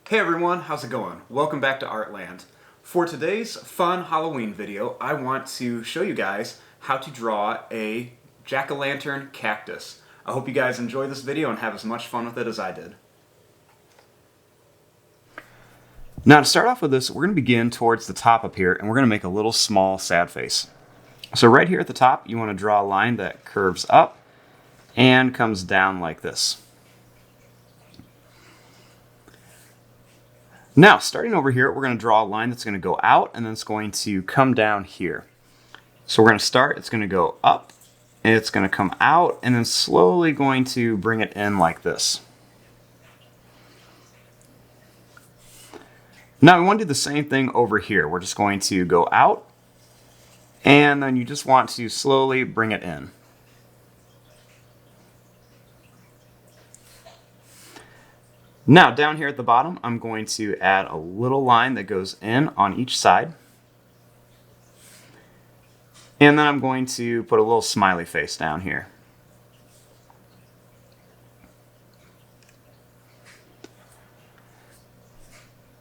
Hey everyone, how's it going? Welcome back to Artland. For today's fun Halloween video, I want to show you guys how to draw a jack-o'-lantern cactus. I hope you guys enjoy this video and have as much fun with it as I did. Now to start off with this, we're going to begin towards the top up here and we're going to make a little small sad face. So right here at the top, you want to draw a line that curves up and comes down like this. Now, starting over here, we're going to draw a line that's going to go out and then it's going to come down here. So we're going to start, it's going to go up, and it's going to come out, and then slowly going to bring it in like this. Now we want to do the same thing over here. We're just going to go out, and then you just want to slowly bring it in. Now down here at the bottom, I'm going to add a little line that goes in on each side. And then I'm going to put a little smiley face down here.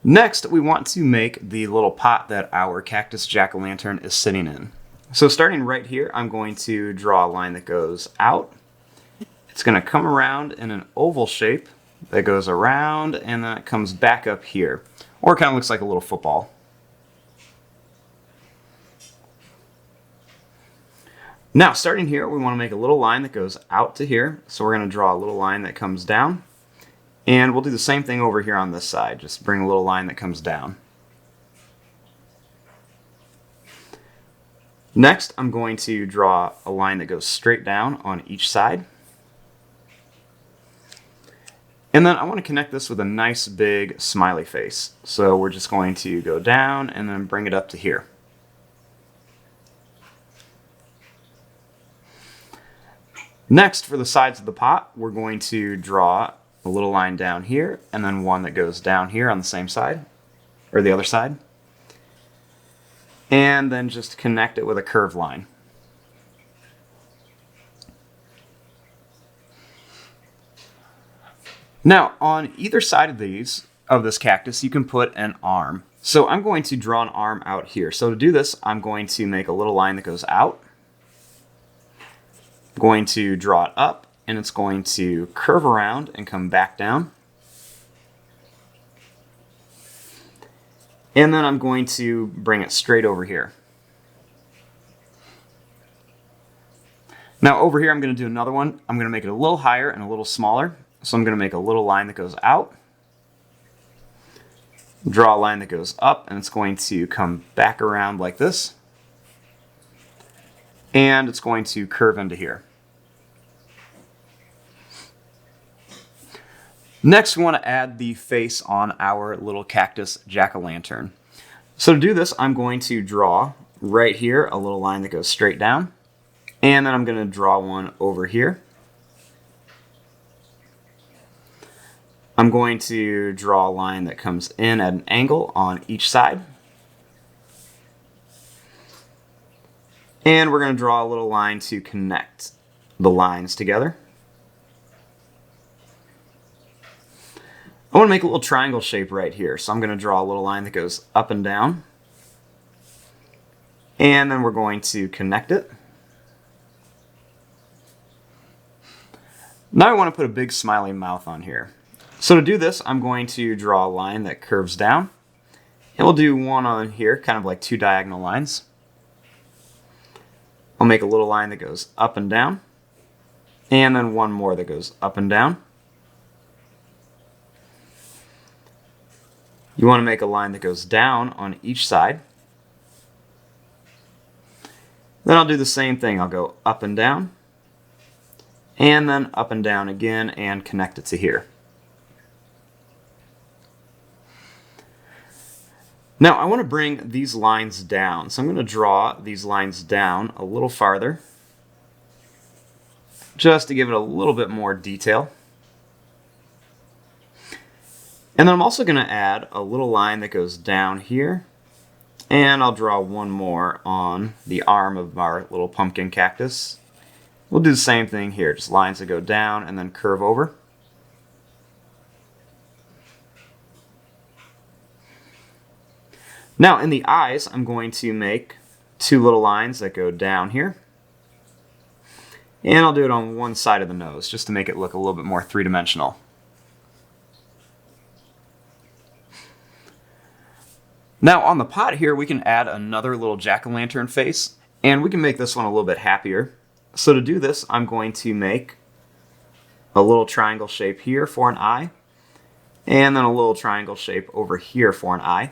Next, we want to make the little pot that our cactus jack-o'-lantern is sitting in. So starting right here, I'm going to draw a line that goes out. It's going to come around in an oval shape that goes around and then it comes back up here. Or it kind of looks like a little football. Now starting here, we want to make a little line that goes out to here. So we're going to draw a little line that comes down. And we'll do the same thing over here on this side. Just bring a little line that comes down. Next, I'm going to draw a line that goes straight down on each side. And then I want to connect this with a nice big smiley face. So we're just going to go down and then bring it up to here. Next, for the sides of the pot, we're going to draw a little line down here and then one that goes down here on the same side, or the other side. And then just connect it with a curved line. Now, on either side of this cactus, you can put an arm. So I'm going to draw an arm out here. So to do this, I'm going to make a little line that goes out. I'm going to draw it up, and it's going to curve around and come back down. And then I'm going to bring it straight over here. Now over here, I'm going to do another one. I'm going to make it a little higher and a little smaller. So I'm going to make a little line that goes out, draw a line that goes up, and it's going to come back around like this, and it's going to curve into here. Next, we want to add the face on our little cactus jack-o'-lantern. So to do this, I'm going to draw right here a little line that goes straight down, and then I'm going to draw one over here. I'm going to draw a line that comes in at an angle on each side. And we're going to draw a little line to connect the lines together. I want to make a little triangle shape right here, so I'm going to draw a little line that goes up and down. And then we're going to connect it. Now I want to put a big smiley mouth on here. So to do this, I'm going to draw a line that curves down. And we'll do one on here, kind of like two diagonal lines. I'll make a little line that goes up and down. And then one more that goes up and down. You want to make a line that goes down on each side. Then I'll do the same thing. I'll go up and down. And then up and down again and connect it to here. Now I want to bring these lines down, so I'm going to draw these lines down a little farther, just to give it a little bit more detail. And then I'm also going to add a little line that goes down here, and I'll draw one more on the arm of our little pumpkin cactus. We'll do the same thing here, just lines that go down and then curve over. Now in the eyes, I'm going to make two little lines that go down here. And I'll do it on one side of the nose just to make it look a little bit more three-dimensional. Now on the pot here, we can add another little jack-o'-lantern face, and we can make this one a little bit happier. So to do this, I'm going to make a little triangle shape here for an eye, and then a little triangle shape over here for an eye.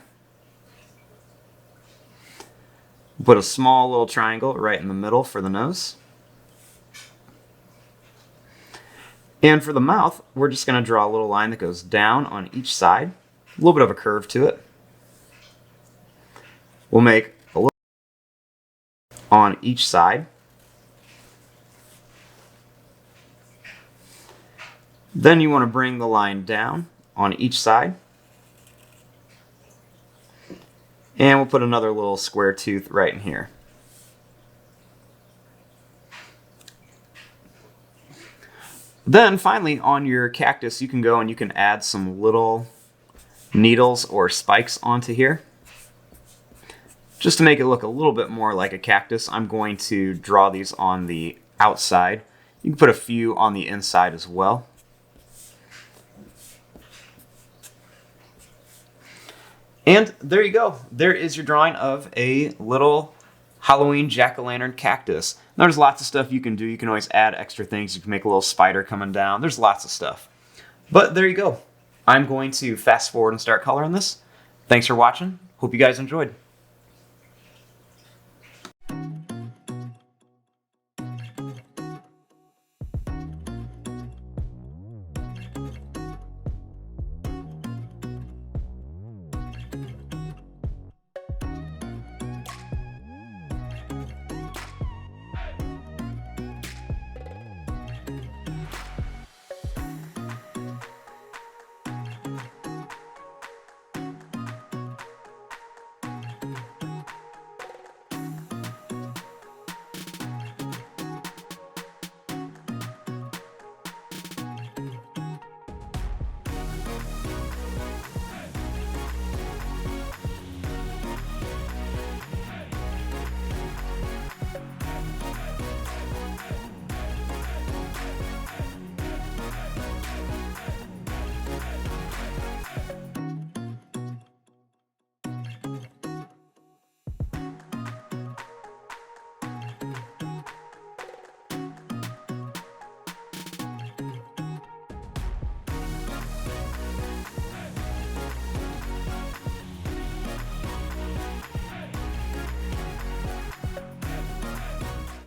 Put a small little triangle right in the middle for the nose. And for the mouth, we're just going to draw a little line that goes down on each side, a little bit of a curve to it. We'll make a little on each side. Then you want to bring the line down on each side. And we'll put another little square tooth right in here. Then finally on your cactus, you can go and you can add some little needles or spikes onto here. Just to make it look a little bit more like a cactus, I'm going to draw these on the outside. You can put a few on the inside as well. And there you go. There is your drawing of a little Halloween jack-o'-lantern cactus. Now, there's lots of stuff you can do. You can always add extra things. You can make a little spider coming down. There's lots of stuff. But there you go. I'm going to fast forward and start coloring this. Thanks for watching. Hope you guys enjoyed.